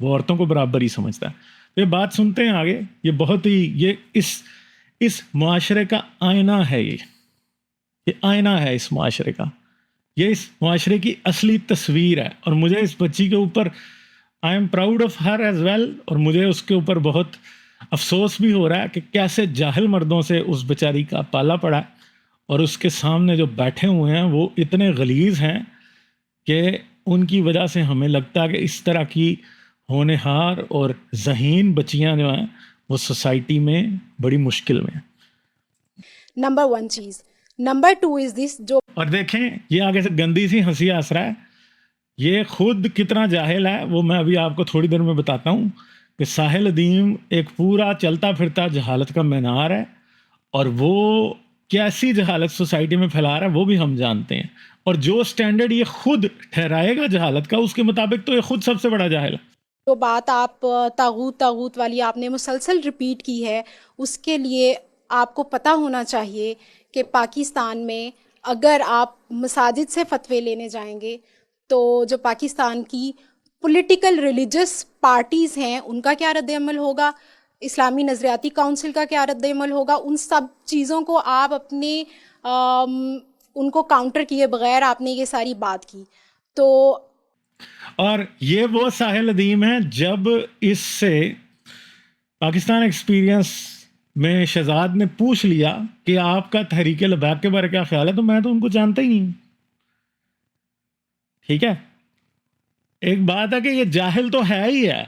وہ عورتوں کو برابر ہی سمجھتا ہے. تو یہ بات سنتے ہیں آگے. یہ بہت ہی یہ اس معاشرے کا آئینہ ہے. یہ آئینہ ہے اس معاشرے کا. یہ اس معاشرے کی اصلی تصویر ہے. اور مجھے اس بچی کے اوپر I am proud of her as well. اور مجھے اس کے اوپر بہت افسوس بھی ہو رہا ہے کہ کیسے جاہل مردوں سے اس بیچاری کا پالا پڑا ہے. اور اس کے سامنے جو بیٹھے ہوئے ہیں وہ اتنے غلیظ ہیں کہ ان کی وجہ سے ہمیں لگتا ہے کہ اس طرح کی ہونہار اور ذہین بچیاں جو ہیں وہ سوسائٹی میں بڑی مشکل میں ہیں. نمبر 1 چیز. نمبر 2 از دس جو اور دیکھیں یہ آگے سے گندی سی ہنسی ہنس رہا ہے. یہ خود کتنا جاہل ہے وہ میں ابھی آپ کو تھوڑی دیر میں بتاتا ہوں کہ ساحل ادیم ایک پورا چلتا پھرتا جہالت کا مینار ہے. اور وہ کیسی جہالت سوسائٹی میں پھیلا رہا ہے وہ بھی ہم جانتے ہیں. اور جو سٹینڈرڈ یہ خود ٹھہرائے گا جہالت کا اس کے مطابق تو یہ خود سب سے بڑا جاہل ہے. جو بات آپ طاغوت والی آپ نے مسلسل ریپیٹ کی ہے اس کے لیے آپ کو پتہ ہونا چاہیے کہ پاکستان میں اگر آپ مساجد سے فتوے لینے جائیں گے تو جو پاکستان کی پولیٹیکل ریلیجس پارٹیز ہیں ان کا کیا رد عمل ہوگا, اسلامی نظریاتی کونسل کا کیا رد عمل ہوگا, ان سب چیزوں کو آپ اپنے ان کو کاؤنٹر کیے بغیر آپ نے یہ ساری بات کی. تو اور یہ وہ ساحل ادیم ہے جب اس سے پاکستان ایکسپیرینس میں شہزاد نے پوچھ لیا کہ آپ کا تحریک لبیک کے بارے کیا خیال ہے, تو میں تو ان کو جانتا ہی نہیں. ٹھیک ہے, ایک بات ہے کہ یہ جاہل تو ہے ہی ہے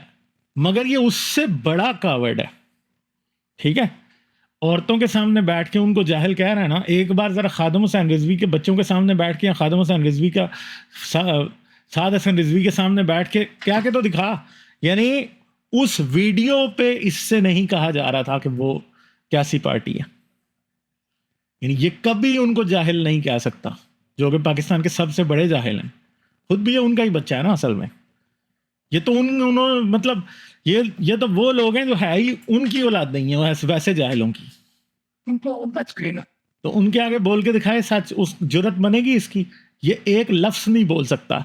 مگر یہ اس سے بڑا کاورڈ ہے. ٹھیک ہے, عورتوں کے سامنے بیٹھ کے ان کو جاہل کہہ رہا ہے نا. ایک بار ذرا خادم حسین رضوی کے بچوں کے سامنے بیٹھ کے, خادم حسین رضوی کا سعد حسین رضوی کے سامنے بیٹھ کے کیا کہ تو دکھا. یعنی اس ویڈیو پہ اس سے نہیں کہا جا رہا تھا کہ وہ کیسی پارٹی ہے. یعنی یہ کبھی ان کو جاہل نہیں کہہ سکتا جو کہ پاکستان کے سب سے بڑے جاہل ہیں. خود بھی یہ ان کا ہی بچہ ہے نا اصل میں. یہ تو انہوں مطلب یہ تو وہ لوگ ہیں جو ہے ہی ان کی اولاد نہیں ہے ویسے جاہلوں کی. تو ان کے آگے بول کے دکھائے سچ, اس جرت بنے گی اس کی. یہ ایک لفظ نہیں بول سکتا.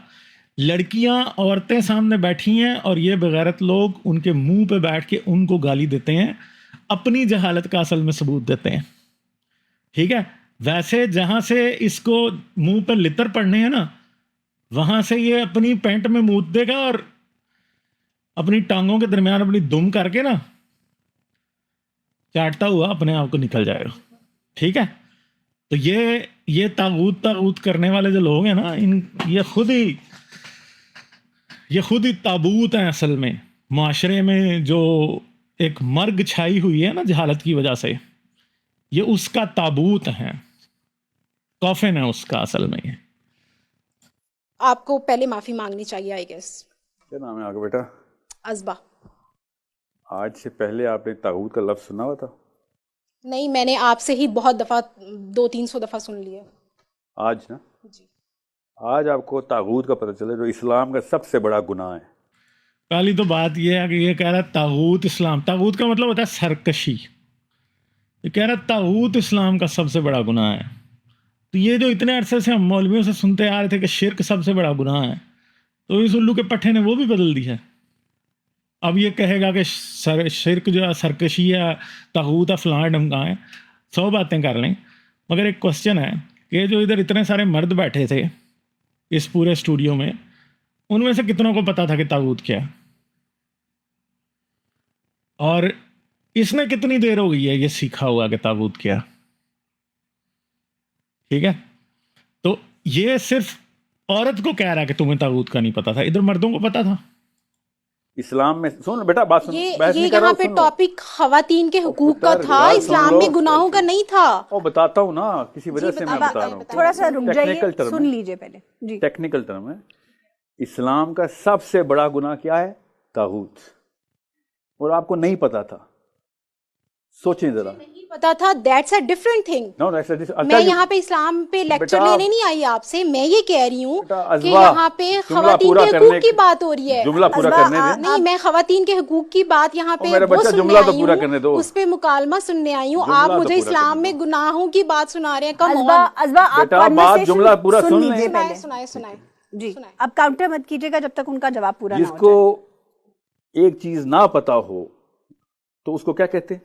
لڑکیاں عورتیں سامنے بیٹھی ہیں اور یہ بغیرت لوگ ان کے منہ پہ بیٹھ کے ان کو گالی دیتے ہیں, اپنی جہالت کا اصل میں ثبوت دیتے ہیں. ٹھیک ہے, ویسے جہاں سے اس کو منہ پہ لتر پڑنے ہیں نا وہاں سے یہ اپنی پینٹ میں موت دے گا اور اپنی ٹانگوں کے درمیان اپنی دم کر کے نا چاٹتا ہوا اپنے آپ کو نکل جائے گا. ٹھیک ہے, تو یہ طاغوت کرنے والے جو لوگ ہیں نا یہ خود ہی تابوت ہیں اصل میں. معاشرے میں جو ایک مرگ چھائی ہوئی ہے نا جہالت کی وجہ سے, یہ اس کا تابوت ہے, کافن ہے اس کا اصل میں. یہ آپ کو پہلے معافی مانگنی چاہیے آئی گیس. کیا نام ہے آپ کا بیٹا؟ ازبا. آج سے پہلے آپ نے طاغوت کا لفظ سنا ہوا تھا؟ نہیں, میں نے آپ سے ہی بہت دفعہ 200-300 دفعہ سن لیا. آج نا جی, آج آپ کو طاغوت کا پتہ چلے جو اسلام کا سب سے بڑا گناہ ہے. پہلی تو بات یہ ہے کہ یہ کہہ رہا ہے طاغوت اسلام. طاغوت کا مطلب ہوتا ہے سرکشی. یہ کہہ رہا ہے طاغوت اسلام کا سب سے بڑا گناہ ہے. تو یہ جو اتنے عرصے سے ہم مولویوں سے سنتے آ رہے تھے کہ شرک سب سے بڑا گناہ ہے, تو اس الو کے پٹھے نے وہ بھی بدل دی ہے. اب یہ کہے گا کہ شرک جو ہے سرکشی ہے, طاغوت ہے, فلاں ڈمکا ہے. 100 باتیں کر لیں مگر ایک کوسچن ہے کہ جو ادھر اتنے سارے مرد بیٹھے تھے اس پورے اسٹوڈیو میں, ان میں سے کتنوں کو پتا تھا کہ طاغوت کیا ہے؟ اور اس نے کتنی دیر ہو گئی ہے یہ سیکھا ہوا کہ طاغوت کیا؟ ٹھیک ہے, تو یہ صرف عورت کو کہہ رہا ہے کہ تمہیں طاغوت کا نہیں پتا تھا, ادھر مردوں کو پتا تھا. اسلام میں سن بیٹا بات سن, بحث نہیں کر رہا یہاں پہ ٹاپک خواتین کے حقوق کا تھا, اسلام میں گناہوں کا نہیں تھا. وہ بتاتا ہوں نا, کسی وجہ سے میں بتا رہا ہوں. تھوڑا سا رک جائیے, سن لیجئے پہلے. جی, ٹیکنیکل ٹرم ہے. اسلام کا سب سے بڑا گناہ کیا ہے؟ طاغوت. اور آپ کو نہیں پتا تھا. سوچیں ذرا. نہیں پتا تھا, دیٹس اے ڈفرنٹ تھنگ. میں یہاں پہ اسلام پہ لیکچر لینے نہیں آئی آپ سے, میں یہ کہہ رہی ہوں کہ یہاں پہ خواتین کے حقوق کی بات ہو رہی ہے. جملہ پورا کرنے دیں. نہیں, میں خواتین کے حقوق کی بات یہاں پہ وہ سننے آئی ہوں, اس پہ مکالمہ سننے آئی ہوں. آپ مجھے اسلام میں گناہوں کی بات سنا رہے ہیں. کم بات جملہ پورا سن لیں. سنائے. جی, اب کاؤنٹر مت کیجیے گا جب تک ان کا جواب پورا نہ جس ہو کو ایک چیز نہ پتا ہو تو اس کو کیا کہتے ہیں؟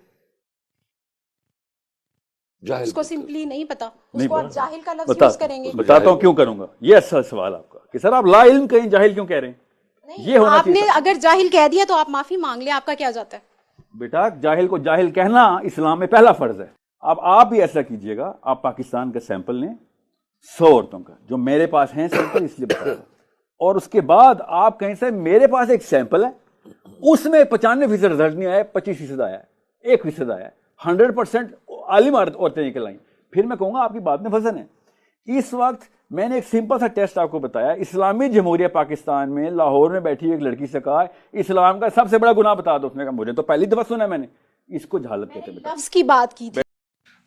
اس کو سمپلی نہیں پتا، اس کو آپ جاہل کا لفظ یوز کریں گے. بتاتا ہوں کیوں کروں گا. یہ اصل سوال آپ کا کہ سر آپ لا علم کہیں جاہل کیوں کہہ رہے ہیں؟ یہ ہونا آپ نے چاہیے. اگر جاہل کہہ دیا تو آپ معافی مانگ لیں، آپ کا کیا جاتا ہے؟ بیٹا جاہل کو جاہل کہنا اسلام میں پہلا فرض ہے. اب آپ بھی ایسا کیجئے گا، آپ پاکستان کا سیمپل لیں 100 عورتوں کا، جو میرے پاس ہیں سیمپل اس لیے بتا رہا ہوں، اور اس کے بعد آپ کہیں سے میرے پاس ایک سیمپل ہے، اس میں 95% رزلٹ نہیں آیا، 25% آیا ہے، 1% آیا ہے، 100% عالم عورتیں نکل آئیں. پھر میں کہوں گا آپ کی بات میں وزن ہے. اس وقت میں نے ایک سمپل سا ٹیسٹ آپ کو بتایا. اسلامی جمہوریہ پاکستان میں لاہور میں بیٹھی ایک لڑکی سے کہا اسلام کا سب سے بڑا گناہ بتا دو. اس نے کہا مجھے تو پہلی دفعہ سنا ہے میں نے. اس کو جہالت کہتے ہیں. لفظ کی بات کی تھی.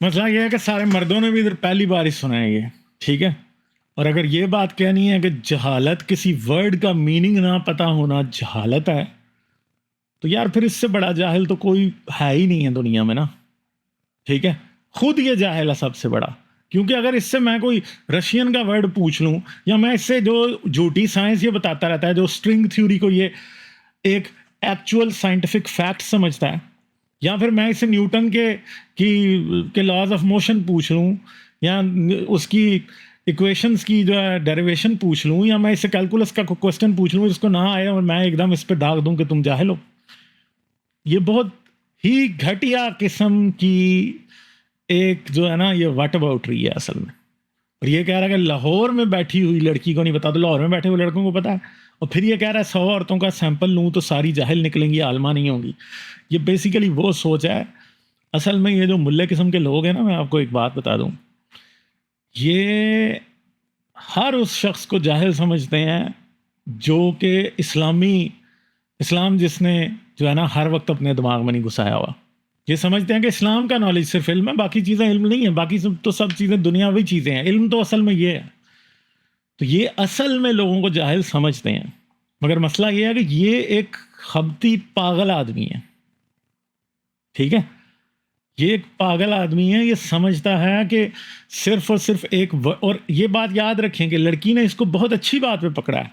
مسئلہ یہ ہے کہ سارے مردوں نے بھی ادھر پہلی بار ہی سنا ہے یہ، ٹھیک ہے. اور اگر یہ بات کہنی ہے کہ جہالت کسی ورڈ کا میننگ نہ پتا ہونا جہالت ہے، تو یار پھر اس سے بڑا جاہل تو کوئی ہے ہی نہیں ہے دنیا میں نا. ٹھیک ہے، خود یہ جاہل ہے سب سے بڑا. کیونکہ اگر اس سے میں کوئی رشین کا ورڈ پوچھ لوں، یا میں اس سے جو جھوٹی سائنس یہ بتاتا رہتا ہے، جو اسٹرنگ تھیوری کو یہ ایک ایکچوئل سائنٹیفک فیکٹ سمجھتا ہے، یا پھر میں اس سے نیوٹن کے لاز آف موشن پوچھ لوں، یا اس کی ایکویشنز کی جو ہے ڈیریویشن پوچھ لوں، یا میں اس سے کیلکولس کا کوسچن پوچھ لوں جس کو نہ آئے اور میں ایک دم اس پہ ڈاک دوں کہ تم جاہل ہو، یہ بہت ہی گھٹیا قسم کی ایک جو ہے نا یہ واٹ اباؤٹ رہی ہے اصل میں. اور یہ کہہ رہا ہے کہ لاہور میں بیٹھی ہوئی لڑکی کو نہیں پتا، تو لاہور میں بیٹھے ہوئے لڑکوں کو پتا ہے. اور پھر یہ کہہ رہا ہے 100 عورتوں کا سیمپل لوں تو ساری جاہل نکلیں گی، عالمہ نہیں ہوں گی. یہ بیسیکلی وہ سوچ ہے. اصل میں یہ جو ملے قسم کے لوگ ہیں نا، میں آپ کو ایک بات بتا دوں، یہ ہر اس شخص کو جاہل سمجھتے ہیں جو کہ اسلام جس نے جو ہے نا ہر وقت اپنے دماغ میں نہیں گھسایا ہوا. یہ سمجھتے ہیں کہ اسلام کا نالج صرف علم ہے، باقی چیزیں علم نہیں ہیں، باقی تو سب چیزیں دنیاوی چیزیں ہیں. علم تو اصل میں یہ ہے. تو یہ اصل میں لوگوں کو جاہل سمجھتے ہیں. مگر مسئلہ یہ ہے کہ یہ ایک خبتی پاگل آدمی ہے. ٹھیک ہے، یہ ایک پاگل آدمی ہے. یہ سمجھتا ہے کہ صرف اور صرف ایک اور یہ بات یاد رکھیں کہ لڑکی نے اس کو بہت اچھی بات پہ پکڑا ہے.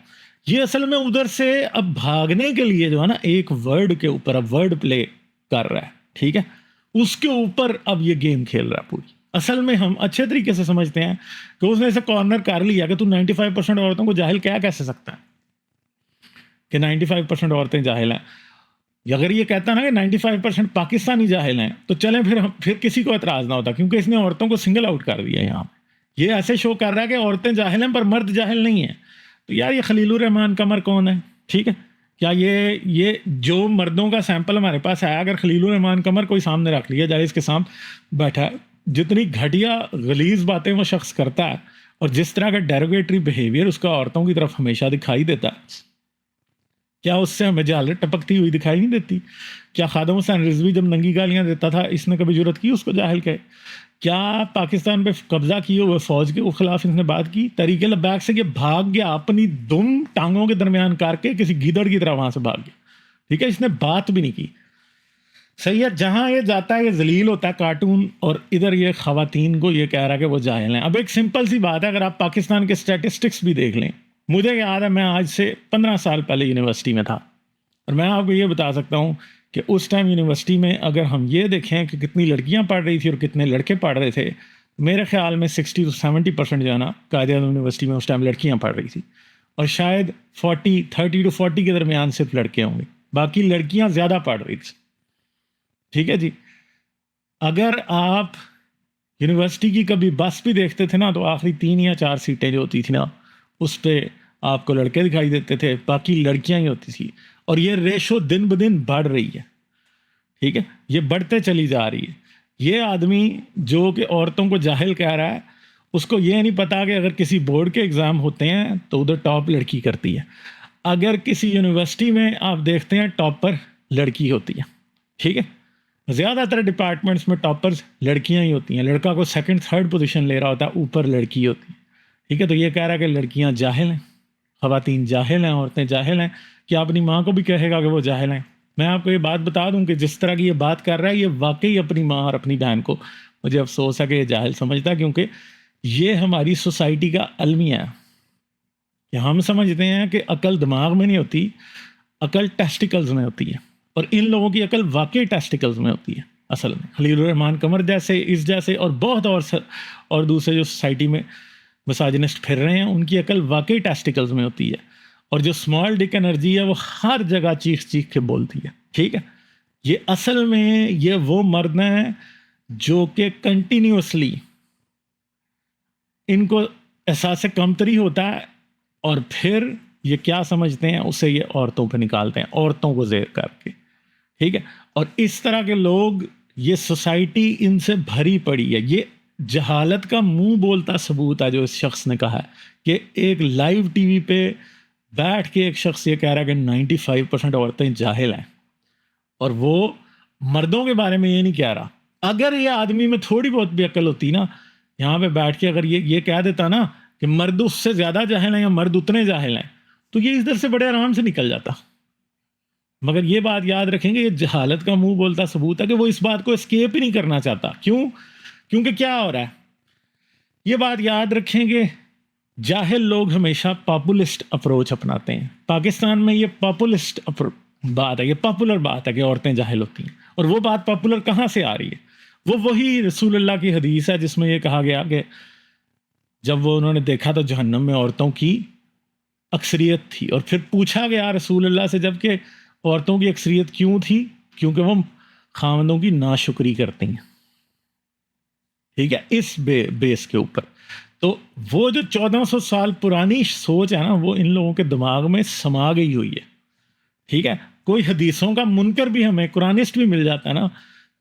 یہ اصل میں ادھر سے اب بھاگنے کے لیے جو ہے نا ایک ورڈ کے اوپر اب ورڈ پلے کر رہا ہے. ٹھیک ہے، اس کے اوپر اب یہ گیم کھیل رہا ہے پوری. اصل میں ہم اچھے طریقے سے سمجھتے ہیں کہ اس نے اسے کارنر کر لیا کہ تو 95% عورتوں کو جاہل کیسے سکتا ہے کہ 95% عورتیں جاہل ہیں. اگر یہ کہتا نا کہ 95% پاکستانی جاہل ہیں تو چلیں پھر کسی کو اعتراض نہ ہوتا، کیونکہ اس نے عورتوں کو سنگل آؤٹ کر دیا. یہاں یہ ایسے شو کر رہا ہے کہ عورتیں جاہل ہیں پر مرد جاہل نہیں ہیں. تو یار یہ خلیل الرحمان قمر کون ہے؟ ٹھیک ہے، کیا یہ جو مردوں کا سیمپل ہمارے پاس آیا، اگر خلیل الرحمان قمر کوئی سامنے رکھ لیا جائے، اس کے سامنے بیٹھا ہے، جتنی گھٹیا غلیظ باتیں وہ شخص کرتا ہے اور جس طرح کا ڈیروگیٹری بیہیویئر اس کا عورتوں کی طرف ہمیشہ دکھائی دیتا ہے، کیا اس سے ہمیں جہالت ٹپکتی ہوئی دکھائی نہیں دیتی؟ کیا خادم حسین رضوی جب ننگی گالیاں دیتا تھا اس نے کبھی جرت کی اس کو جاہل کہے؟ کیا پاکستان پہ قبضہ کیے ہوئے فوج کے خلاف اس نے بات کی؟ تحریک لبیک سے یہ بھاگ گیا اپنی دم ٹانگوں کے درمیان کر کے، کسی گیدڑ کی طرح وہاں سے بھاگ گیا. ٹھیک ہے، اس نے بات بھی نہیں کی. صحیح ہے، جہاں یہ جاتا ہے یہ ذلیل ہوتا ہے کارٹون، اور ادھر یہ خواتین کو یہ کہہ رہا ہے کہ وہ جاہل ہیں. اب ایک سمپل سی بات ہے، اگر آپ پاکستان کے اسٹیٹسٹکس بھی دیکھ لیں، مجھے یاد ہے میں آج سے 15 سال پہلے یونیورسٹی میں تھا، اور میں آپ کو یہ بتا سکتا ہوں کہ اس ٹائم یونیورسٹی میں اگر ہم یہ دیکھیں کہ کتنی لڑکیاں پڑھ رہی تھی اور کتنے لڑکے پڑھ رہے تھے، میرے خیال میں 60 to 70% جو ہے نا قائد اعظم یونیورسٹی میں اس ٹائم لڑکیاں پڑھ رہی تھی، اور شاید 30 to 40 کے درمیان صرف لڑکے ہوں گے، باقی لڑکیاں زیادہ پڑھ رہی تھی. ٹھیک ہے جی، اگر آپ یونیورسٹی کی کبھی بس بھی دیکھتے تھے نا، تو آخری 3 یا 4 سیٹیں جو ہوتی تھیں نا، اس پہ آپ کو لڑکے دکھائی دیتے تھے، باقی لڑکیاں ہی ہوتی تھی. اور یہ ریشو دن بدن بڑھ رہی ہے. ٹھیک ہے، یہ بڑھتے چلی جا رہی ہے. یہ آدمی جو کہ عورتوں کو جاہل کہہ رہا ہے، اس کو یہ نہیں پتا کہ اگر کسی بورڈ کے ایگزام ہوتے ہیں تو ادھر ٹاپ لڑکی کرتی ہے. اگر کسی یونیورسٹی میں آپ دیکھتے ہیں ٹاپر لڑکی ہوتی ہے. ٹھیک ہے، زیادہ تر ڈپارٹمنٹس میں ٹاپرز لڑکیاں ہی ہوتی ہیں. لڑکا کو 2nd 3rd پوزیشن لے رہا ہوتا ہے، اوپر لڑکی ہوتی ہے. ٹھیک ہے، تو یہ کہہ رہا ہے کہ لڑکیاں جاہل ہیں، خواتین جاہل ہیں، عورتیں جاہل ہیں. کیا اپنی ماں کو بھی کہے گا کہ وہ جاہل ہیں؟ میں آپ کو یہ بات بتا دوں کہ جس طرح کی یہ بات کر رہا ہے، یہ واقعی اپنی ماں اور اپنی بہن کو مجھے افسوس ہے کہ یہ جاہل سمجھتا ہے، کیونکہ یہ ہماری سوسائٹی کا المیہ ہے کہ ہم سمجھتے ہیں کہ عقل دماغ میں نہیں ہوتی، عقل ٹیسٹیکلز میں ہوتی ہے، اور ان لوگوں کی عقل واقعی ٹیسٹیکلز میں ہوتی ہے اصل میں. خلیل الرحمان قمر جیسے، اس جیسے اور بہت اور دوسرے جو سوسائٹی میں مساجنسٹ پھر رہے ہیں، ان کی عقل واقعی ٹیسٹیکلز میں ہوتی ہے. اور جو اسمال ڈک انرجی ہے وہ ہر جگہ چیخ چیخ کے بولتی ہے. ٹھیک ہے، یہ اصل میں یہ وہ مرد ہیں جو کہ کنٹینیوسلی ان کو احساس کمتری ہوتا ہے، اور پھر یہ کیا سمجھتے ہیں اسے یہ عورتوں پہ نکالتے ہیں، عورتوں کو زیر کر کے. ٹھیک ہے، اور اس طرح کے لوگ، یہ سوسائٹی ان سے بھری پڑی ہے. یہ جہالت کا منہ بولتا ثبوت ہے جو اس شخص نے کہا ہے کہ ایک لائیو ٹی وی پہ بیٹھ کے ایک شخص یہ کہہ رہا ہے کہ 95% عورتیں جاہل ہیں، اور وہ مردوں کے بارے میں یہ نہیں کہہ رہا. اگر یہ آدمی میں تھوڑی بہت بھی عقل ہوتی نا، یہاں پہ بیٹھ کے اگر یہ کہہ دیتا نا کہ مرد اس سے زیادہ جاہل ہیں یا مرد اتنے جاہل ہیں، تو یہ ادھر سے بڑے آرام سے نکل جاتا. مگر یہ بات یاد رکھیں گے، یہ جہالت کا منہ بولتا ثبوت ہے کہ وہ اس بات کو اسکیپ ہی نہیں کرنا چاہتا. کیونکہ کیا ہو رہا ہے، یہ بات یاد رکھیں گے، جاہل لوگ ہمیشہ پاپولسٹ اپروچ اپناتے ہیں. پاکستان میں یہ پاپولسٹ بات ہے، یہ پاپولر بات ہے کہ عورتیں جاہل ہوتی ہیں. اور وہ بات پاپولر کہاں سے آ رہی ہے؟ وہ وہی رسول اللہ کی حدیث ہے جس میں یہ کہا گیا کہ جب وہ انہوں نے دیکھا تو جہنم میں عورتوں کی اکثریت تھی، اور پھر پوچھا گیا رسول اللہ سے جب کہ عورتوں کی اکثریت کیوں تھی؟ کیونکہ وہ خاوندوں کی ناشکری کرتی ہیں. ٹھیک ہے، اس بیس کے اوپر تو وہ جو 1400 سال پرانی سوچ ہے نا، وہ ان لوگوں کے دماغ میں سما گئی ہوئی ہے. ٹھیک ہے، کوئی حدیثوں کا منکر بھی ہمیں قرآنسٹ بھی مل جاتا ہے نا،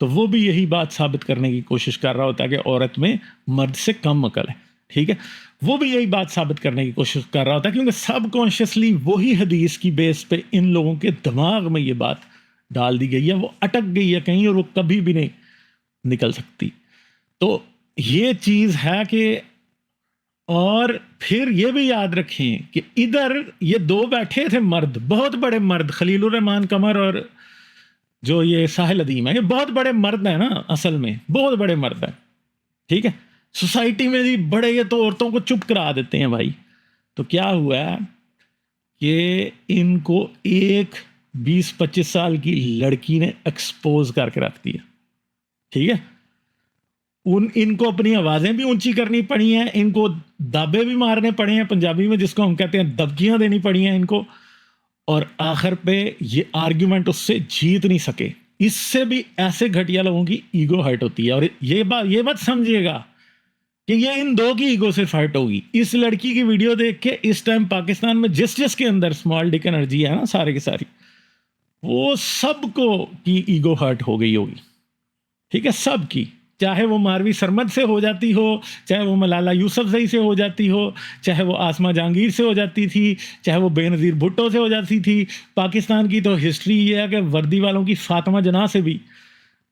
تو وہ بھی یہی بات ثابت کرنے کی کوشش کر رہا ہوتا ہے کہ عورت میں مرد سے کم عقل ہے. ٹھیک ہے، وہ بھی یہی بات ثابت کرنے کی کوشش کر رہا ہوتا ہے، کیونکہ سب کانشیسلی وہی حدیث کی بیس پہ ان لوگوں کے دماغ میں یہ بات ڈال دی گئی ہے، وہ اٹک گئی ہے کہیں اور وہ کبھی بھی نہیں نکل سکتی. تو یہ چیز ہے کہ، اور پھر یہ بھی یاد رکھیں کہ ادھر یہ دو بیٹھے تھے مرد، بہت بڑے مرد، خلیل الرحمان قمر اور جو یہ ساحل ادیم ہے، یہ بہت بڑے مرد ہیں نا، اصل میں بہت بڑے مرد ہیں. ٹھیک ہے، سوسائٹی میں بھی بڑے، یہ تو عورتوں کو چپ کرا دیتے ہیں بھائی. تو کیا ہوا ہے کہ ان کو ایک 20-25 سال کی لڑکی نے ایکسپوز کر کے رکھ دیا. ٹھیک ہے، ان کو اپنی آوازیں بھی اونچی کرنی پڑی ہیں، ان کو دابے بھی مارنے پڑے ہیں، پنجابی میں جس کو ہم کہتے ہیں دبکیاں دینی پڑی ہیں ان کو، اور آخر پہ یہ آرگیومنٹ اس سے جیت نہیں سکے. اس سے بھی ایسے گھٹیا لوگوں کی ایگو ہرٹ ہوتی ہے. اور یہ مت سمجھیے گا کہ یہ ان دو کی ایگو صرف ہرٹ ہوگی. اس لڑکی کی ویڈیو دیکھ کے اس ٹائم پاکستان میں جس کے اندر اسمال ڈک انرجی ہے نا، سارے کی ساری، وہ سب کو کی ایگو ہرٹ ہو گئی ہوگی. ٹھیک ہے، سب کی، چاہے وہ ماروی سرمد سے ہو جاتی ہو، چاہے وہ ملالہ یوسفزئی سے ہو جاتی ہو، چاہے وہ آسمہ جہانگیر سے ہو جاتی تھی، چاہے وہ بے نظیر بھٹو سے ہو جاتی تھی. پاکستان کی تو ہسٹری یہ ہے کہ وردی والوں کی فاطمہ جناح سے بھی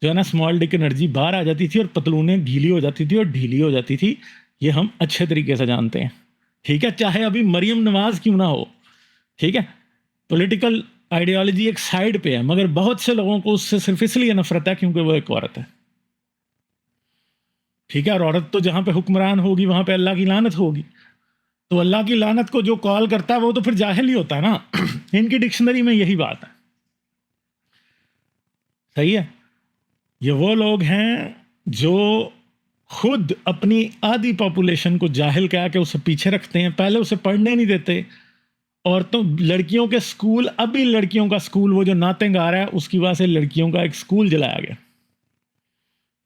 جو ہے نا اسمال ڈک انرجی باہر آ جاتی تھی، اور پتلونیں گیلی ہو جاتی تھی اور ڈھیلی ہو جاتی تھی. یہ ہم اچھے طریقے سے جانتے ہیں. ٹھیک ہے، چاہے ابھی مریم نواز کیوں نہ ہو. ٹھیک ہے، پولیٹیکل آئیڈیالوجی ایک سائڈ پہ ہے، مگر بہت سے لوگوں کو اس سے صرف اس لیے نفرت ہے کیونکہ وہ ایک عورت ہے. ٹھیک ہے، اور عورت تو جہاں پہ حکمران ہوگی وہاں پہ اللہ کی لعنت ہوگی. تو اللہ کی لعنت کو جو کال کرتا ہے وہ تو پھر جاہل ہی ہوتا ہے نا. ان کی ڈکشنری میں یہی بات ہے. صحیح ہے، یہ وہ لوگ ہیں جو خود اپنی آدھی پاپولیشن کو جاہل کہہ کے اسے پیچھے رکھتے ہیں، پہلے اسے پڑھنے نہیں دیتے. عورتوں، لڑکیوں کے سکول، ابھی لڑکیوں کا سکول وہ جو نعتیں گا رہا ہے اس کی وجہ سے لڑکیوں کا ایک سکول جلایا گیا.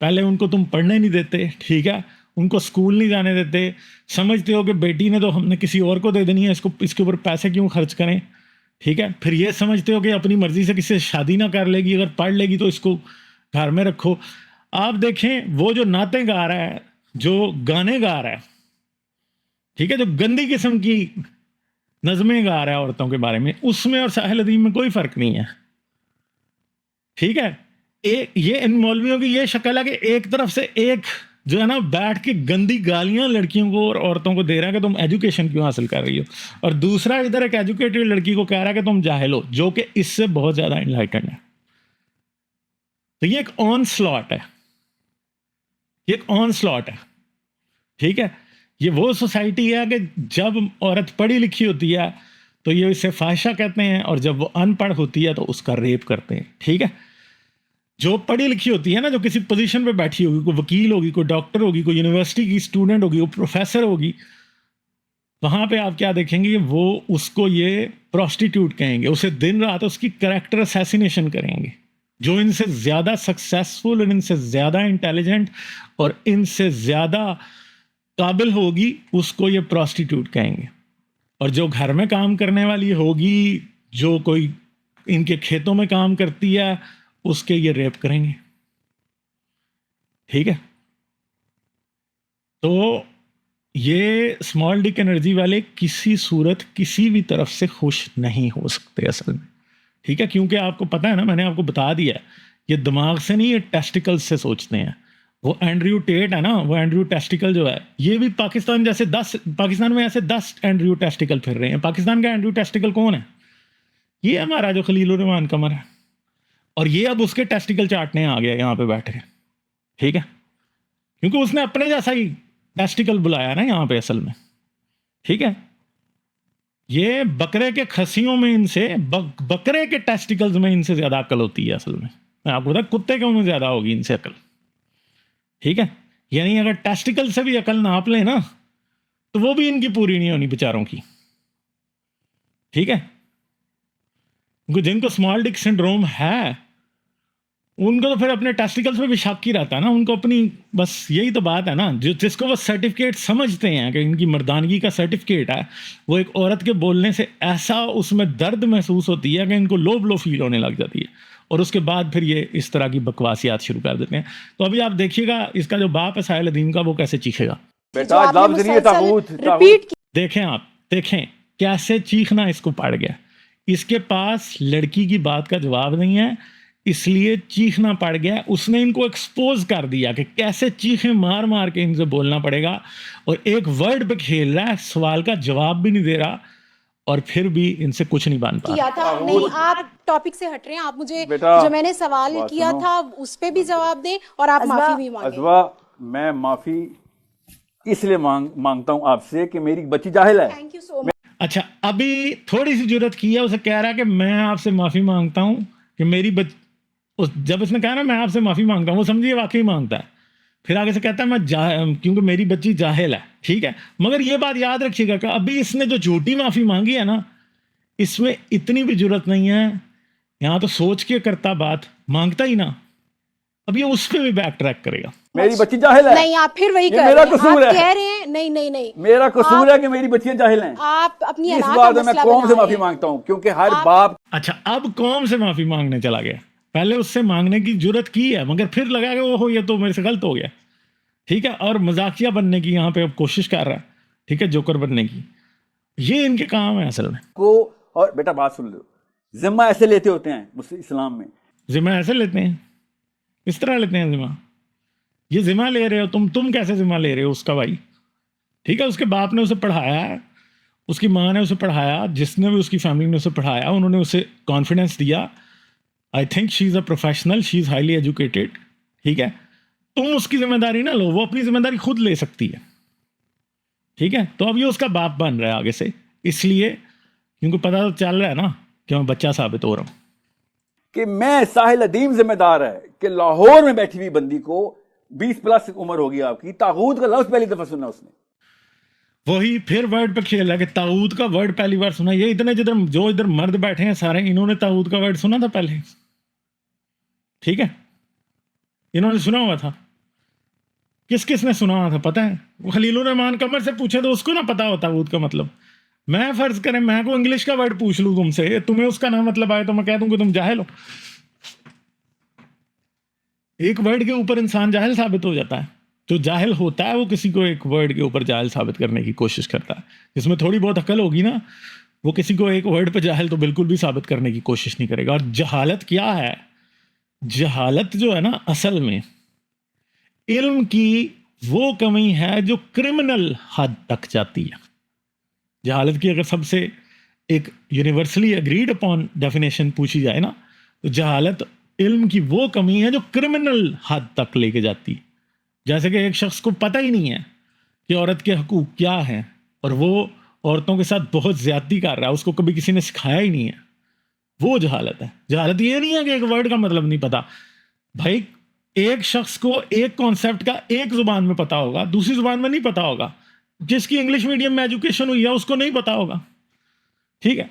پہلے ان کو تم پڑھنے نہیں دیتے. ٹھیک ہے، ان کو سکول نہیں جانے دیتے. سمجھتے ہو کہ بیٹی نے تو ہم نے کسی اور کو دے دینی ہے، اس کے اوپر پیسے کیوں خرچ کریں. ٹھیک ہے، پھر یہ سمجھتے ہو کہ اپنی مرضی سے کسی سے شادی نہ کر لے گی، اگر پڑھ لے گی تو اس کو گھر میں رکھو. آپ دیکھیں وہ جو نعتیں گا رہا ہے، جو گانے گا رہا ہے، ٹھیک ہے، جو گندی قسم کی نظمیں گا رہا ہے عورتوں کے بارے میں، اس میں اور ساحل ادیم میں کوئی فرق نہیں ہے. ٹھیک ہے، یہ ان مولویوں کی یہ شکل ہے کہ ایک طرف سے ایک جو ہے نا بیٹھ کے گندی گالیاں لڑکیوں کو اور عورتوں کو دے رہا ہے کہ تم ایجوکیشن کیوں حاصل کر رہی ہو، اور دوسرا ادھر ایک ایجوکیٹڈ لڑکی کو کہہ رہا ہے کہ تم جاہل ہو، جو کہ اس سے بہت زیادہ انلائٹنڈ ہے. تو یہ ایک آن سلاٹ ہے، یہ ایک آن سلاٹ ہے. ٹھیک ہے، یہ وہ سوسائٹی ہے کہ جب عورت پڑھی لکھی ہوتی ہے تو یہ اسے فاحشہ کہتے ہیں، اور جب وہ ان پڑھ ہوتی ہے تو اس کا ریپ کرتے ہیں. ٹھیک ہے، جو پڑھی لکھی ہوتی ہے نا، جو کسی پوزیشن پہ بیٹھی ہوگی، کوئی وکیل ہوگی، کوئی ڈاکٹر ہوگی، کوئی یونیورسٹی کی اسٹوڈنٹ ہوگی، کوئی پروفیسر ہوگی، وہاں پہ آپ کیا دیکھیں گے، وہ اس کو یہ پروسٹیٹیوٹ کہیں گے، اسے دن رات اس کی کریکٹر اسیسینیشن کریں گے. جو ان سے زیادہ سکسیسفل اور ان سے زیادہ انٹیلیجنٹ اور ان سے زیادہ قابل ہوگی، اس کو یہ پروسٹیٹیوٹ کہیں گے. اور جو گھر میں کام کرنے والی ہوگی، جو کوئی ان کے کھیتوں میں کام کرتی ہے، اس کے یہ ریپ کریں گے. ٹھیک ہے، تو یہ اسمال ڈک انرجی والے کسی صورت کسی بھی طرف سے خوش نہیں ہو سکتے اصل میں. ٹھیک ہے، کیونکہ آپ کو پتہ ہے نا، میں نے آپ کو بتا دیا ہے، یہ دماغ سے نہیں، یہ ٹیسٹیکل سے سوچتے ہیں. وہ اینڈریو ٹیٹ ہے نا، وہ اینڈریو ٹیسٹیکل جو ہے، یہ بھی پاکستان جیسے پاکستان میں ایسے 10 اینڈریو ٹیسٹیکل پھر رہے ہیں. پاکستان کا اینڈریو ٹیسٹیکل کون ہے؟ یہ ہمارا جو خلیل الرحمان قمر ہے، اور یہ اب اس کے ٹیسٹیکل چاٹنے آ گیا یہاں پہ بیٹھے. ٹھیک ہے، کیونکہ اس نے اپنے جیسا ہی ٹیسٹیکل بلایا نا یہاں پہ اصل میں. ٹھیک ہے، یہ بکرے کے کھسیوں میں ان سے بکرے کے ٹیسٹیکلز میں ان سے زیادہ عقل ہوتی ہے اصل میں آپ کو بتا، کتے کے میں زیادہ ہوگی ان سے عقل. ٹھیک ہے، یعنی اگر ٹیسٹیکل سے بھی عقل ناپ لیں نا، تو وہ بھی ان کی پوری نہیں ہونی بیچاروں کی. ٹھیک ہے، جن کو اسمال ڈک سنڈروم ہے، ان کو تو پھر اپنے ٹیسٹیکلس پہ بھی شک ہی رہتا ہے نا. ان کو اپنی بس یہی تو بات ہے نا، جس کو وہ سرٹیفکیٹ سمجھتے ہیں کہ ان کی مردانگی کا سرٹیفکیٹ ہے، وہ ایک عورت کے بولنے سے ایسا اس میں درد محسوس ہوتی ہے کہ ان کو لو فیل ہونے لگ جاتی ہے، اور اس کے بعد پھر یہ اس طرح کی بکواسیات شروع کر دیتے ہیں. تو ابھی آپ دیکھیے گا اس کا جو باپ ہے ساحل الدین کا، وہ کیسے چیخے گا. بیٹا لفظ نہیں ہے تاغوت. دیکھیں آپ، دیکھیں کیسے چیخنا اس کو پڑ گیا. اس کے پاس لڑکی کی بات کا جواب نہیں ہے، اس لیے چیخنا پڑ گیا. اس نے ان کو ایکسپوز کر دیا کہ کیسے چیخیں مار مار کے ان سے بولنا پڑے گا، اور ایک ورڈ پہ کھیل رہا ہے، سوال کا جواب بھی نہیں دے رہا، اور پھر بھی ان سے کچھ نہیں بن پا رہا. نہیں، آپ ٹاپک سے ہٹ رہے ہیں. آپ مجھے جو میں نے سوال کیا تھا اس پہ بھی جواب دیں، اور آپ معافی بھی مانگیں. عزوا، میں معافی اس لیے مانگتا ہوں آپ سے کہ میری بچی جاہل ہے. تھینک یو سو مچ. اچھا، ابھی تھوڑی سی جرت کی ہے، اسے کہہ رہا ہے کہ میں آپ سے معافی مانگتا ہوں کہ میری جب اس نے کہا نا میں آپ سے معافی مانگتا ہوں، وہ سمجھیے واقعی مانگتا ہے. پھر آگے سے کہتا ہے میں کیونکہ میری بچی جاہل ہے. ٹھیک ہے، مگر یہ بات یاد رکھیے گا کہ ابھی اس نے جو جھوٹی معافی مانگی ہے نا، اس میں اتنی بھی جرت نہیں ہے. یہاں تو سوچ کے کرتا بات، مانگتا ہی نا. اب یہ اس پہ بھی بیک ٹریک کرے گا. میری بچی جاہل ہے. نہیں، آپ پھر وہی کہہ میرا قصور ہے. کہہ رہے ہیں نہیں میرا قصور ہے کہ میری بچیاں جاہل ہیں. آپ اپنی اس بات میں قوم سے معافی مانگتا ہوں، کیونکہ ہر باپ. اچھا، اب قوم سے معافی مانگنے چلا گیا. پہلے اس سے مانگنے کی جرت کی ہے، مگر پھر لگا کہ اوہو یہ تو میرے سے غلط ہو گیا. ٹھیک ہے، اور مذاقیہ بننے کی یہاں پہ اب کوشش کر رہا ہے. ٹھیک ہے، جوکر بننے کی. یہ ان کے کام ہے اصل میں. اور بیٹا بات سن لو، ذمہ ایسے لیتے ہوتے ہیں اسلام میں. ذمہ ایسے لیتے ہیں، اس طرح لیتے ہیں ذمہ. یہ ذمہ لے رہے ہو تم کیسے ذمہ لے رہے ہو اس کا بھائی؟ ٹھیک ہے، اس کے باپ نے اسے پڑھایا ہے، اس کی ماں نے اسے پڑھایا، جس نے بھی اس کی فیملی نے اسے پڑھایا، انہوں نے اسے کانفیڈنس دیا. I think she is a professional, she is highly educated. ٹھیک ہے، تم اس کی ذمہ داری نہ لو، وہ اپنی ذمہ داری خود لے سکتی ہے. ٹھیک ہے، تو اب یہ اس کا باپ بن رہا ہے آگے سے، اس لیے کیونکہ پتہ تو چل رہا ہے نا کہ میں بچہ ثابت ہو رہا ہوں. کہ میں ساحل ادیم ذمہ دار ہے کہ لاہور میں بیٹھی ہوئی بندی کو 20+ عمر ہوگی آپ کی، طاغوت کا لفظ پہلی دفعہ سنا اس نے. وہی پھر ورڈ پہ کھیل رہا ہے کہ طاغوت کا ورڈ پہلی بار سنا. یہ اتنے جو ادھر مرد بیٹھے ہیں سارے، انہوں نے طاغوت کا ورڈ سنا تھا پہلے. ٹھیک ہے، انہوں نے سنا ہوا تھا. کس نے سنا ہوا تھا پتہ ہے؟ وہ خلیل الرحمان قمر سے پوچھے تو اس کو نہ پتا ہوتا طاغوت کا مطلب. میں فرض کریں میں کو انگلش کا ورڈ پوچھ لوں تم سے، تمہیں اس کا نہ مطلب آئے تو میں کہہ دوں کہ تم جاہل ہو. ایک ورڈ کے اوپر انسان جاہل ثابت ہو جاتا ہے. جو جاہل ہوتا ہے وہ کسی کو ایک ورڈ کے اوپر جاہل ثابت کرنے کی کوشش کرتا ہے. جس میں تھوڑی بہت عقل ہوگی نا، وہ کسی کو ایک ورڈ پہ جاہل تو بالکل بھی ثابت کرنے کی کوشش نہیں کرے گا. اور جہالت کیا ہے؟ جہالت جو ہے نا، اصل میں علم کی وہ کمی ہے جو کرمنل حد تک جاتی ہے. جہالت کی اگر سب سے ایک یونیورسلی اگریڈ اپون ڈیفینیشن پوچھی جائے نا، تو جہالت علم کی وہ کمی ہے جو کرمنل حد تک لے کے جاتی. جیسے کہ ایک شخص کو پتہ ہی نہیں ہے کہ عورت کے حقوق کیا ہیں، اور وہ عورتوں کے ساتھ بہت زیادتی کر رہا ہے، اس کو کبھی کسی نے سکھایا ہی نہیں ہے، وہ جہالت ہے. جہالت یہ نہیں ہے کہ ایک ورڈ کا مطلب نہیں پتا. بھائی ایک شخص کو ایک کانسیپٹ کا ایک زبان میں پتا ہوگا، دوسری زبان میں نہیں پتا ہوگا. جس کی انگلش میڈیم میں ایجوکیشن ہوئی ہے اس کو نہیں پتا ہوگا، ٹھیک ہے.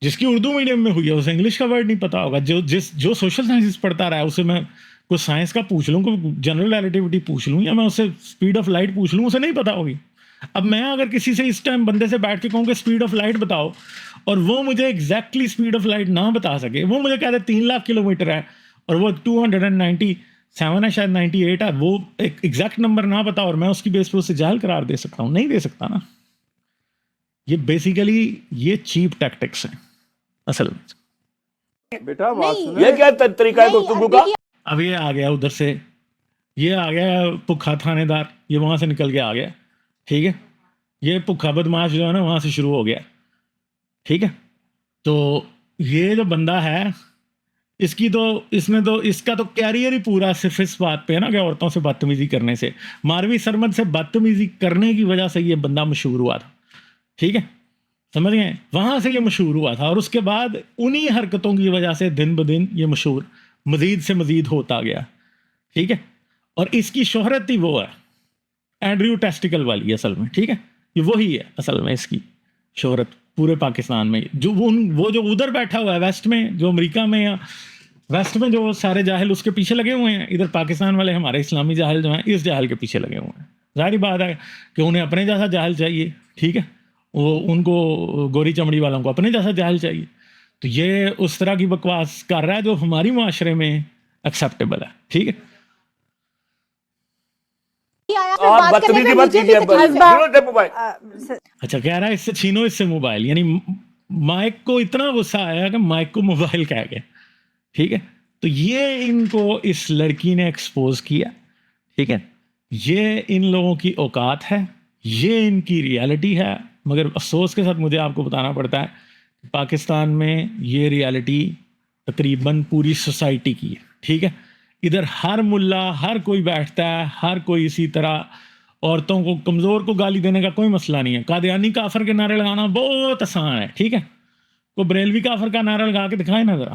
جس کی اردو میڈیم میں ہوئی ہے اسے انگلش کا ورڈ نہیں پتا ہوگا. جو سوشل سائنسز پڑھتا رہا ہے اسے میں کچھ سائنس کا پوچھ لوں، کوئی جنرل ریلیٹیوٹی پوچھ لوں، یا میں اسے اسپیڈ آف لائٹ پوچھ لوں، اسے نہیں پتا ہوگی. اب میں اگر کسی سے اس ٹائم بندے سے بیٹھ کے کہوں کہ اسپیڈ آف لائٹ بتاؤ، اور وہ مجھے ایگزیکٹلی اسپیڈ آف لائٹ نہ بتا سکے، وہ مجھے کہہ دے 3 لاکھ کلومیٹر ہے اور وہ 297 ہے، شاید 98 ہے، وہ ایک ایگزیکٹ نمبر نہ بتا اور میں اس کی بیس پہ اسے جاہل قرار دے سکتا ہوں؟ نہیں دے سکتا نا. یہ بیسیکلی یہ چیپ ٹیکٹکس ہیں اصل میں. بیٹا بات سنیں. یہ کیا طریقہ ہے گفتگو کا؟ اب یہ آ گیا ادھر سے، یہ آ گیا پکھا تھانے دار، یہ وہاں سے نکل کے آ گیا، ٹھیک ہے. یہ پکھا بدماش جو ہے نا وہاں سے شروع ہو گیا، ٹھیک ہے. تو یہ جو بندہ ہے اس کا تو کیریئر ہی پورا صرف اس بات پہ ہے نا کہ عورتوں سے بدتمیزی کرنے سے، ماروی سرمد سے بدتمیزی کرنے کی وجہ سے یہ بندہ مشہور ہوا تھا، ٹھیک ہے، سمجھ گئے. وہاں سے یہ مشہور ہوا تھا اور اس کے بعد انہی حرکتوں کی وجہ سے دن بدن یہ مشہور مزید سے مزید ہوتا گیا، ٹھیک ہے. اور اس کی شہرت ہی وہ ہے اینڈریو ٹیسٹیکل والی اصل میں، ٹھیک ہے. یہ وہی ہے اصل میں اس کی شہرت پورے پاکستان میں. جو وہ جو ادھر بیٹھا ہوا ہے ویسٹ میں، جو امریکہ میں یا ویسٹ میں جو سارے جاہل اس کے پیچھے لگے ہوئے ہیں، ادھر پاکستان والے ہمارے اسلامی جاہل جو ہیں اس جاہل کے پیچھے لگے ہوئے ہیں. ظاہری بات ہے کہ انہیں اپنے جیسا جاہل چاہیے، ٹھیک ہے. وہ ان کو گوری چمڑی والوں کو اپنے جیسا جاہل چاہیے. تو یہ اس طرح کی بکواس کر رہا ہے جو ہماری معاشرے میں ایکسیپٹیبل ہے، ٹھیک ہے. آپ بدتمیزی کی بات کیجیے. اچھا کہہ رہا ہے اس سے چھینو، اس سے موبائل، یعنی مائک کو اتنا غصہ آیا کہ مائک کو موبائل کہہ گیا، ٹھیک ہے. تو یہ ان کو اس لڑکی نے ایکسپوز کیا، ٹھیک ہے. یہ ان لوگوں کی اوقات ہے، یہ ان کی ریالٹی ہے. مگر افسوس کے ساتھ مجھے آپ کو بتانا پڑتا ہے کہ پاکستان میں یہ ریالٹی تقریباً پوری سوسائٹی کی ہے، ٹھیک ہے. ادھر ہر ملا، ہر کوئی بیٹھتا ہے، ہر کوئی اسی طرح عورتوں کو، کمزور کو گالی دینے کا کوئی مسئلہ نہیں ہے. قادیانی کافر کے نعرے لگانا بہت آسان ہے، ٹھیک ہے. کوئی بریلوی کافر کا نعرہ لگا کے دکھائے نا، ذرا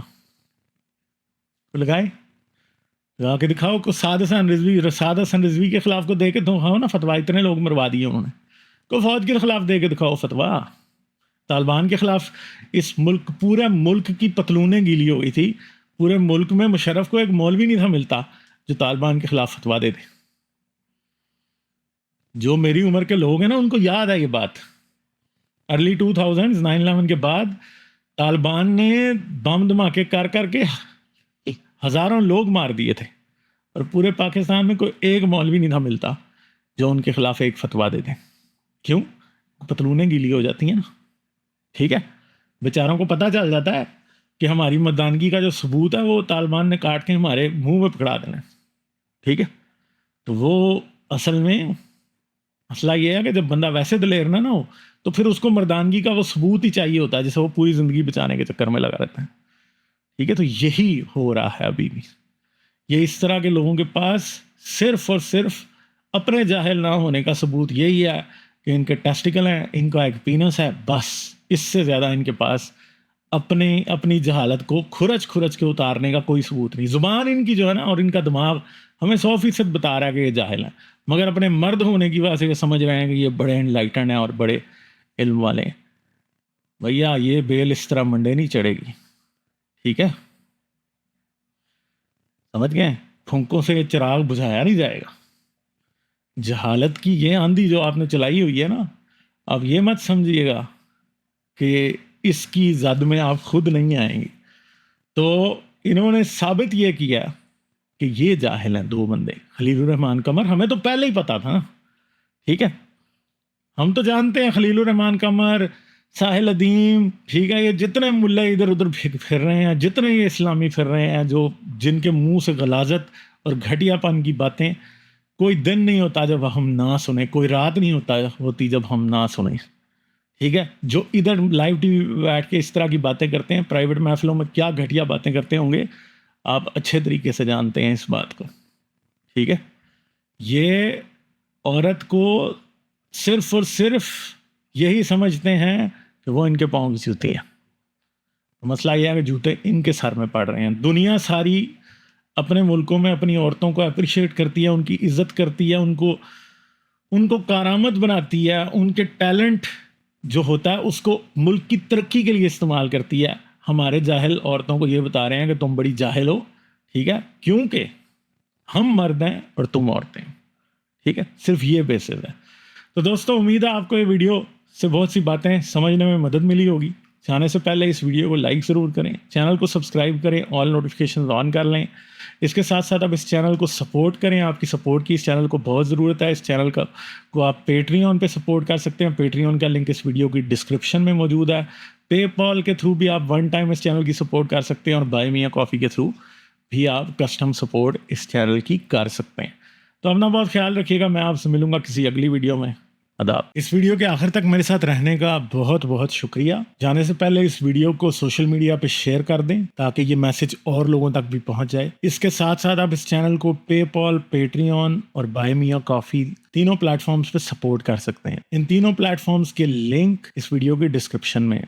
لگائے، لگا کے دکھاؤ. کو سعد حسن رضوی کے خلاف کو دے کے دکھاؤ نا فتویٰ. اتنے لوگ مروا دیے انہوں نے. کو فوج کے خلاف دے کے دکھاؤ فتویٰ. طالبان کے خلاف اس ملک، پورے ملک کی پتلونیں گیلی ہو گئی تھی. پورے ملک میں مشرف کو ایک مولوی نہیں تھا ملتا جو طالبان کے خلاف فتویٰ دے دے. جو میری عمر کے لوگ ہیں نا ان کو یاد ہے یہ بات. ارلی 2000 9/11 کے بعد طالبان نے بم دھماکے کر کر کے ہزاروں لوگ مار دیے تھے، اور پورے پاکستان میں کوئی ایک مولوی نہیں تھا ملتا جو ان کے خلاف ایک فتویٰ دے دیں. کیوں؟ پتلونیں گیلی ہو جاتی ہیں نا، ٹھیک ہے. بیچاروں کو پتہ چل جاتا ہے کہ ہماری مردانگی کا جو ثبوت ہے وہ طالبان نے کاٹ کے ہمارے منہ میں پکڑا دینا، ٹھیک ہے. تو وہ اصل میں مسئلہ یہ ہے کہ جب بندہ ویسے دلیر نہ ہو تو پھر اس کو مردانگی کا وہ ثبوت ہی چاہیے ہوتا ہے جسے وہ پوری زندگی بچانے کے چکر میں لگا رہتا ہے، ٹھیک ہے. تو یہی ہو رہا ہے ابھی بھی. یہ اس طرح کے لوگوں کے پاس صرف اور صرف اپنے جاہل نہ ہونے کا ثبوت یہی ہے کہ ان کے ٹیسٹیکل ہیں، ان کا ایک پینس ہے، بس. اس سے زیادہ ان کے پاس اپنی جہالت کو کھرچ کے اتارنے کا کوئی ثبوت نہیں. زبان ان کی جو ہے نا اور ان کا دماغ ہمیں 100% بتا رہا ہے کہ یہ جاہل ہیں، مگر اپنے مرد ہونے کی وجہ سے یہ سمجھ رہے ہیں کہ یہ بڑے انلائٹنڈ ہیں اور بڑے علم والے ہیں. بھیا یہ بیل اس طرح منڈے نہیں چڑھے گی، ٹھیک ہے. سمجھ گئے؟ پھونکوں سے چراغ بجھایا نہیں جائے گا. جہالت کی یہ آندھی جو آپ نے چلائی ہوئی ہے نا، اب یہ مت سمجھیے گا کہ اس کی زد میں آپ خود نہیں آئیں گے. تو انہوں نے ثابت یہ کیا کہ یہ جاہل ہیں دو بندے، خلیل الرحمان قمر. ہمیں تو پہلے ہی پتا تھا نا، ٹھیک ہے. ہم تو جانتے ہیں خلیل الرحمان قمر، ساحل ادیم، ٹھیک ہے. یہ جتنے ملا ادھر ادھر پھر رہے ہیں، جتنے یہ اسلامی پھر رہے ہیں، جن کے منہ سے غلاظت اور گھٹیا پن کی باتیں، کوئی دن نہیں ہوتا جب ہم نہ سنیں، کوئی رات نہیں ہوتی جب ہم نہ سنیں، ٹھیک ہے. جو ادھر لائیو ٹی وی بیٹھ کے اس طرح کی باتیں کرتے ہیں، پرائیویٹ محفلوں میں کیا گھٹیا باتیں کرتے ہوں گے آپ اچھے طریقے سے جانتے ہیں اس بات کو، ٹھیک ہے. یہ عورت کو صرف اور صرف یہی سمجھتے ہیں کہ وہ ان کے پاؤں کی جوتی ہے. مسئلہ یہ ہے کہ جوتے ان کے سر میں پڑ رہے ہیں. دنیا ساری اپنے ملکوں میں اپنی عورتوں کو اپریشیٹ کرتی ہے, ان کی عزت کرتی ہے, ان کو کارآمد بناتی ہے, ان کے ٹیلنٹ جو ہوتا ہے اس کو ملک کی ترقی کے لیے استعمال کرتی ہے. ہمارے جاہل عورتوں کو یہ بتا رہے ہیں کہ تم بڑی جاہل ہو, ٹھیک ہے, کیونکہ ہم مرد ہیں اور تم عورتیں, ٹھیک ہے, صرف یہ بیسز ہے. تو دوستو امید ہے آپ کو یہ ویڈیو سے بہت سی باتیں سمجھنے میں مدد ملی ہوگی. جانے سے پہلے اس ویڈیو کو لائک ضرور کریں, چینل کو سبسکرائب کریں, آل نوٹیفیکیشنز آن کر لیں. اس کے ساتھ ساتھ آپ اس چینل کو سپورٹ کریں, آپ کی سپورٹ کی اس چینل کو بہت ضرورت ہے. اس چینل کو آپ پیٹریون پہ سپورٹ کر سکتے ہیں. پیٹریون کا لنک اس ویڈیو کی ڈسکرپشن میں موجود ہے. پے پال کے تھرو بھی آپ ون ٹائم اس چینل کی سپورٹ کر سکتے ہیں, اور بائی میاں کافی کے تھرو بھی آپ کسٹم سپورٹ اس چینل کی کر سکتے ہیں. تو اپنا بہت خیال رکھیے گا. میں آپ سے ملوں گا کسی اگلی ویڈیو میں. آداب. اس ویڈیو کے آخر تک میرے ساتھ رہنے کا بہت بہت شکریہ. جانے سے پہلے اس ویڈیو کو سوشل میڈیا پہ شیئر کر دیں تاکہ یہ میسج اور لوگوں تک بھی پہنچ جائے. اس کے ساتھ ساتھ آپ اس چینل کو پے پال, پیٹریون اور بائی میاں کافی تینوں پلیٹ فارمز پہ سپورٹ کر سکتے ہیں. ان تینوں پلیٹ فارمز کے لنک اس ویڈیو کی ڈسکرپشن میں